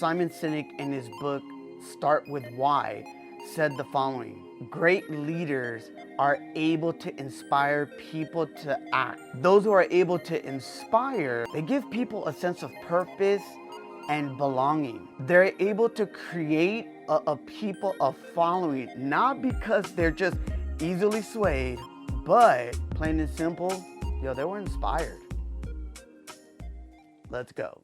Simon Sinek, in his book, Start With Why, said the following: great leaders are able to inspire people to act. Those who are able to inspire, they give people a sense of purpose and belonging. They're able to create a people of following, not because they're just easily swayed, but plain and simple, they were inspired. Let's go.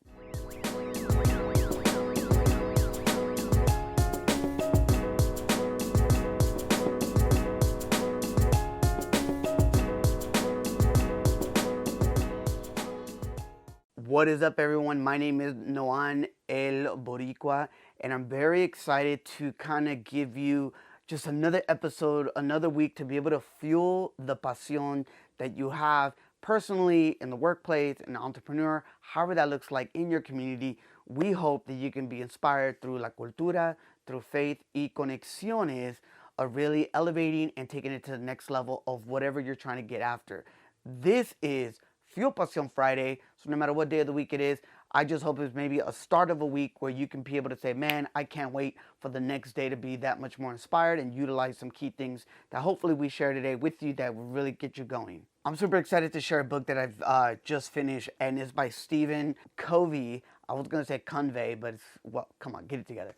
What is up, everyone? My name is Noan El Boricua, and I'm very excited to kind of give you just another episode, another week to be able to fuel the pasión that you have personally in the workplace, an entrepreneur, however that looks like in your community. We hope that you can be inspired through la cultura, through faith y conexiones, of really elevating and taking it to the next level of whatever you're trying to get after. This is Fuel Pasión Friday, so no matter what day of the week it is, I just hope it's maybe a start of a week where you can be able to say, man, I can't wait for the next day to be that much more inspired and utilize some key things that hopefully we share today with you that will really get you going. I'm super excited to share a book that I've just finished, and it's by Stephen Covey. I was going to say Convey, but it's, well, come on, get it together.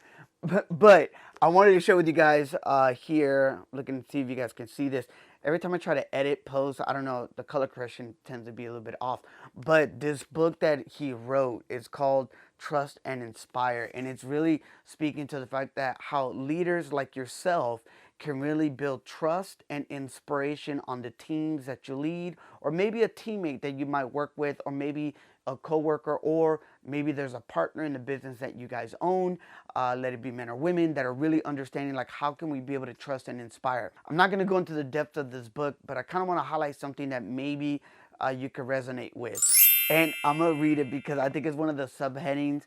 But I wanted to share with you guys here, looking to see if you guys can see this. Every time I try to edit, post, I don't know, the color correction tends to be a little bit off. But this book that he wrote is called Trust and Inspire. And it's really speaking to the fact that how leaders like yourself can really build trust and inspiration on the teams that you lead, or maybe a teammate that you might work with, or maybe a coworker, or maybe there's a partner in the business that you guys own, let it be men or women, that are really understanding like how can we be able to trust and inspire. I'm not going to go into the depth of this book, but I kind of want to highlight something that maybe you could resonate with. And I'm going to read it because I think it's one of the subheadings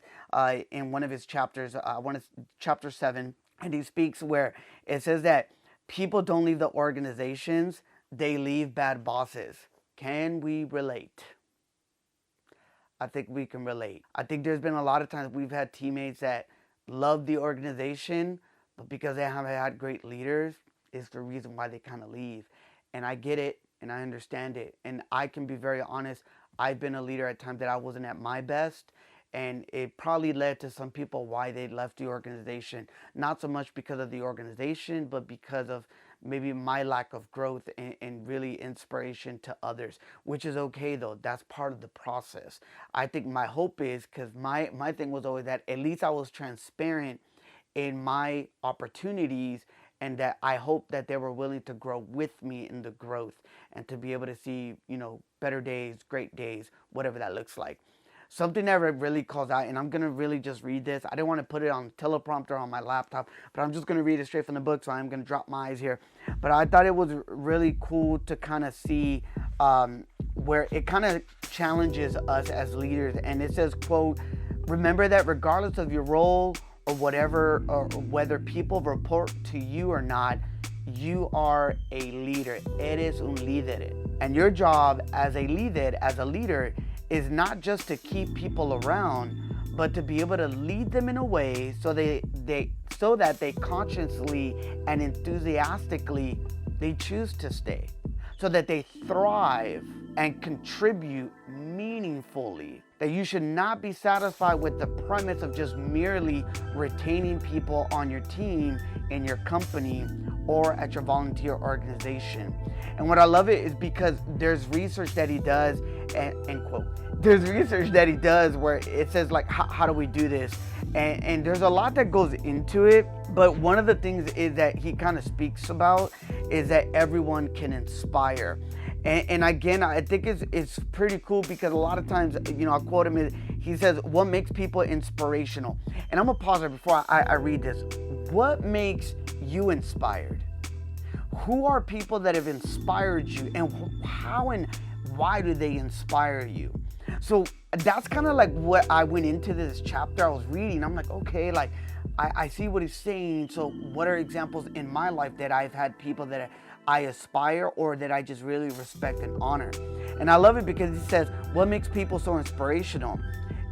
in one of his chapters, chapter 7, and he speaks where it says that people don't leave the organizations, they leave bad bosses. Can we relate? I think we can relate. I think there's been a lot of times we've had teammates that love the organization, but because they haven't had great leaders, is the reason why they kind of leave. And I get it, and I understand it. And I can be very honest, I've been a leader at times that I wasn't at my best, and it probably led to some people why they left the organization. Not so much because of the organization, but because of maybe my lack of growth and really inspiration to others, which is okay though. That's part of the process. I think my hope is, because my thing was always that at least I was transparent in my opportunities, and that I hope that they were willing to grow with me in the growth and to be able to see, better days, great days, whatever that looks like. Something that really calls out, and I'm going to really just read this. I didn't want to put it on teleprompter on my laptop, but I'm just going to read it straight from the book, so I'm going to drop my eyes here. But I thought it was really cool to kind of see where it kind of challenges us as leaders. And it says, quote, remember that regardless of your role or whatever, or whether people report to you or not, you are a leader. Eres un líder. And your job as a leader is not just to keep people around, but to be able to lead them in a way so that they consciously and enthusiastically they choose to stay, so that they thrive and contribute meaningfully. That you should not be satisfied with the premise of just merely retaining people on your team, in your company, or at your volunteer organization. And what I love it is because there's research that he does, end quote. There's research that he does where it says like, how do we do this? And there's a lot that goes into it, but one of the things is that he kind of speaks about is that everyone can inspire. And again, I think it's pretty cool because a lot of times, I'll quote him, he says, what makes people inspirational? And I'm going to pause there before I read this. What makes you inspired? Who are people that have inspired you, and how and why do they inspire you? So that's kind of like what I went into this chapter I was reading. I'm like, okay, like I see what he's saying. So what are examples in my life that I've had people that I aspire or that I just really respect and honor? And I love it because he says, what makes people so inspirational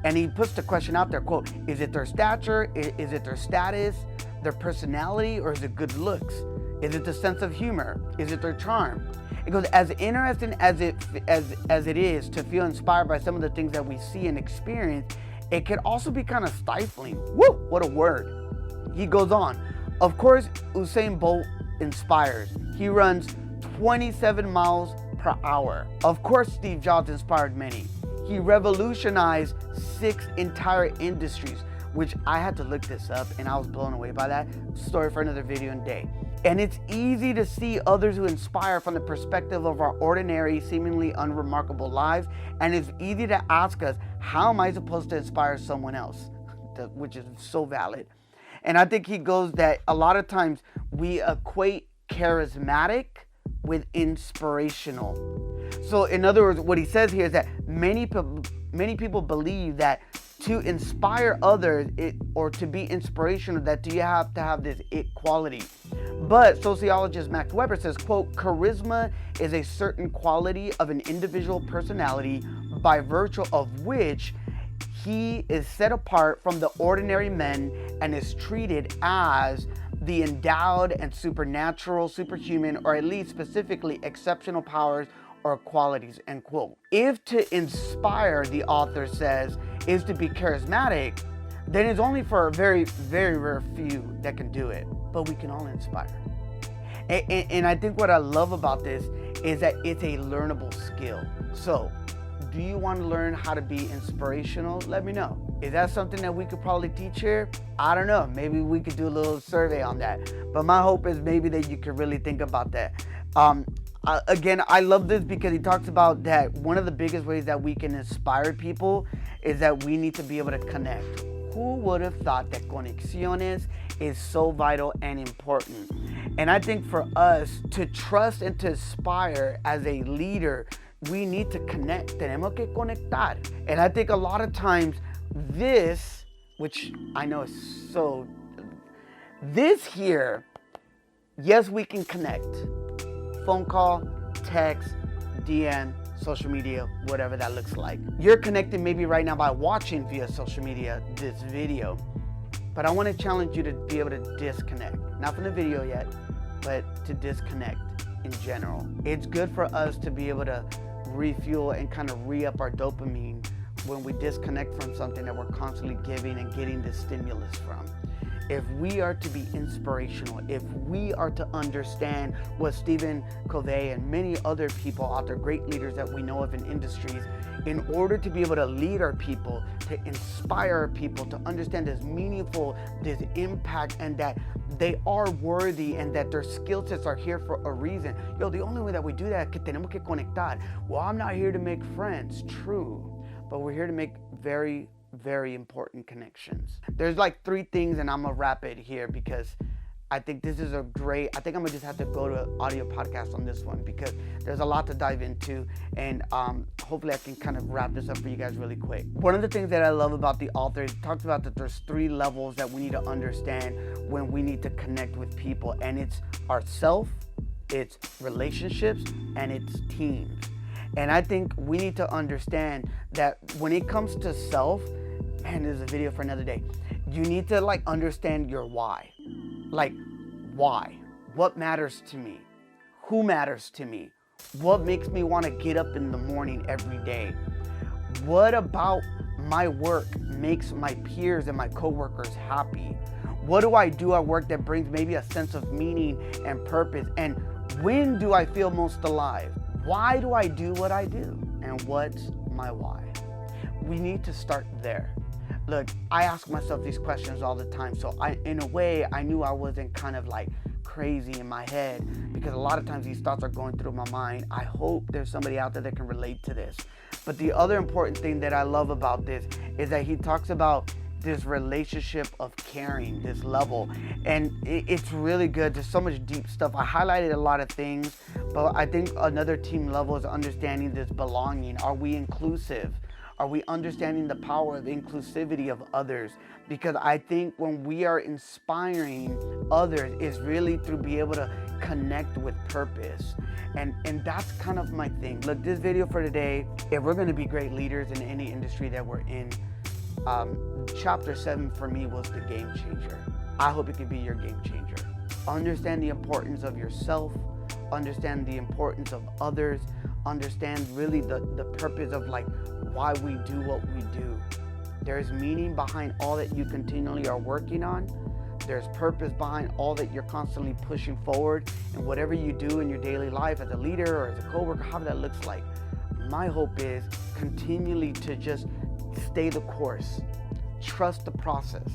And he puts the question out there, quote, is it their stature? Is it their status, their personality, or is it good looks? Is it the sense of humor? Is it their charm? It goes, as interesting as it is to feel inspired by some of the things that we see and experience, it can also be kind of stifling. Woo, what a word. He goes on, of course, Usain Bolt inspires. He runs 27 miles per hour. Of course, Steve Jobs inspired many. He revolutionized 6 entire industries, which I had to look this up and I was blown away by that. Story for another video and day. And it's easy to see others who inspire from the perspective of our ordinary, seemingly unremarkable lives. And it's easy to ask us, how am I supposed to inspire someone else? Which is so valid. And I think he goes that a lot of times we equate charismatic with inspirational. So in other words, what he says here is that many people believe that to inspire others or to be inspirational, that you have to have this it quality. But sociologist Max Weber says, quote, charisma is a certain quality of an individual personality by virtue of which he is set apart from the ordinary men and is treated as the endowed and supernatural, superhuman, or at least specifically exceptional powers or qualities, end quote. If to inspire, the author says, is to be charismatic, then it's only for a very, very rare few that can do it. But we can all inspire. And I think what I love about this is that it's a learnable skill. So, do you want to learn how to be inspirational? Let me know. Is that something that we could probably teach here? I don't know. Maybe we could do a little survey on that. But my hope is maybe that you could really think about that. Again, I love this because he talks about that one of the biggest ways that we can inspire people is that we need to be able to connect. Who would have thought that conexiones is so vital and important? And I think for us to trust and to aspire as a leader, we need to connect. Tenemos que conectar. And I think a lot of times this, which I know is so, this here, yes, we can connect. Phone call, text, DM, social media, whatever that looks like. You're connected maybe right now by watching via social media this video, but I want to challenge you to be able to disconnect. Not from the video yet, but to disconnect in general. It's good for us to be able to refuel and kind of re-up our dopamine when we disconnect from something that we're constantly giving and getting the stimulus from. If we are to be inspirational, if we are to understand what Stephen Covey and many other people out there, great leaders that we know of in industries, in order to be able to lead our people, to inspire our people, to understand this meaningful, this impact, and that they are worthy and that their skill sets are here for a reason. Yo, the only way that we do that is que tenemos que conectar. Well, I'm not here to make friends, true, but we're here to make very, very important connections. There's like 3 things, and I'm gonna wrap it here because I think this is a great, I think I'm gonna just have to go to an audio podcast on this one because there's a lot to dive into, and hopefully I can kind of wrap this up for you guys really quick. One of the things that I love about the author, he talks about that there's 3 levels that we need to understand when we need to connect with people, and it's ourself, it's relationships, and it's teams. And I think we need to understand that when it comes to self, man, this is a video for another day. You need to like understand your why. Like, why? What matters to me? Who matters to me? What makes me want to get up in the morning every day? What about my work makes my peers and my coworkers happy? What do I do at work that brings maybe a sense of meaning and purpose? And when do I feel most alive? Why do I do what I do? And what's my why? We need to start there. Look, I ask myself these questions all the time. So in a way, I knew I wasn't kind of like crazy in my head because a lot of times these thoughts are going through my mind. I hope there's somebody out there that can relate to this. But the other important thing that I love about this is that he talks about this relationship of caring, this level, and it's really good. There's so much deep stuff. I highlighted a lot of things, but I think another team level is understanding this belonging. Are we inclusive? Are we understanding the power of inclusivity of others? Because I think when we are inspiring others, it's really through be able to connect with purpose. And that's kind of my thing. Look, this video for today, if we're going to be great leaders in any industry that we're in, Chapter 7 for me was the game changer. I hope it can be your game changer. Understand the importance of yourself, understand the importance of others, understand really the purpose of like why we do what we do. There's meaning behind all that you continually are working on. There's purpose behind all that you're constantly pushing forward, and whatever you do in your daily life as a leader or as a coworker, however that looks like. My hope is continually to just stay the course, trust the process,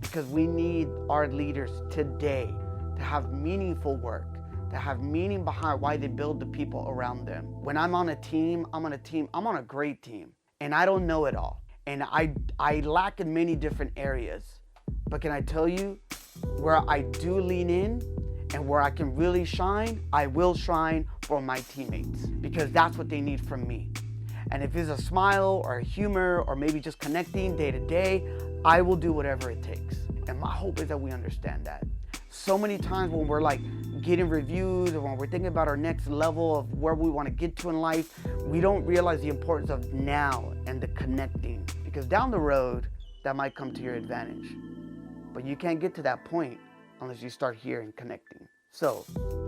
because we need our leaders today to have meaningful work, to have meaning behind why they build the people around them. When I'm on a team, I'm on a great team, and I don't know it all. And I lack in many different areas. But can I tell you, where I do lean in and where I can really shine, I will shine for my teammates, because that's what they need from me. And if it's a smile or a humor or maybe just connecting day to day, I will do whatever it takes. And my hope is that we understand that. So many times when we're like getting reviews or when we're thinking about our next level of where we want to get to in life, we don't realize the importance of now and the connecting, because down the road, that might come to your advantage. But you can't get to that point unless you start here and connecting. So,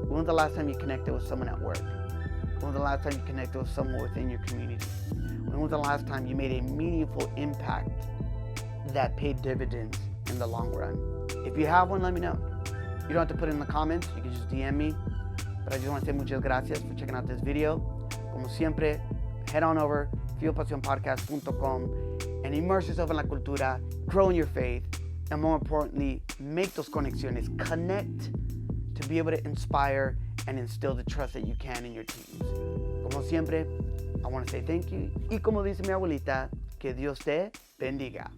when was the last time you connected with someone at work? When was the last time you connected with someone within your community? When was the last time you made a meaningful impact that paid dividends in the long run? If you have one, let me know. You don't have to put it in the comments. You can just DM me. But I just want to say muchas gracias for checking out this video. Como siempre, head on over, fuelpasionpodcast.com and immerse yourself in la cultura, grow in your faith, and more importantly, make those conexiones, connect to be able to inspire and instill the trust that you can in your teams. Como siempre, I want to say thank you. Y como dice mi abuelita, que Dios te bendiga.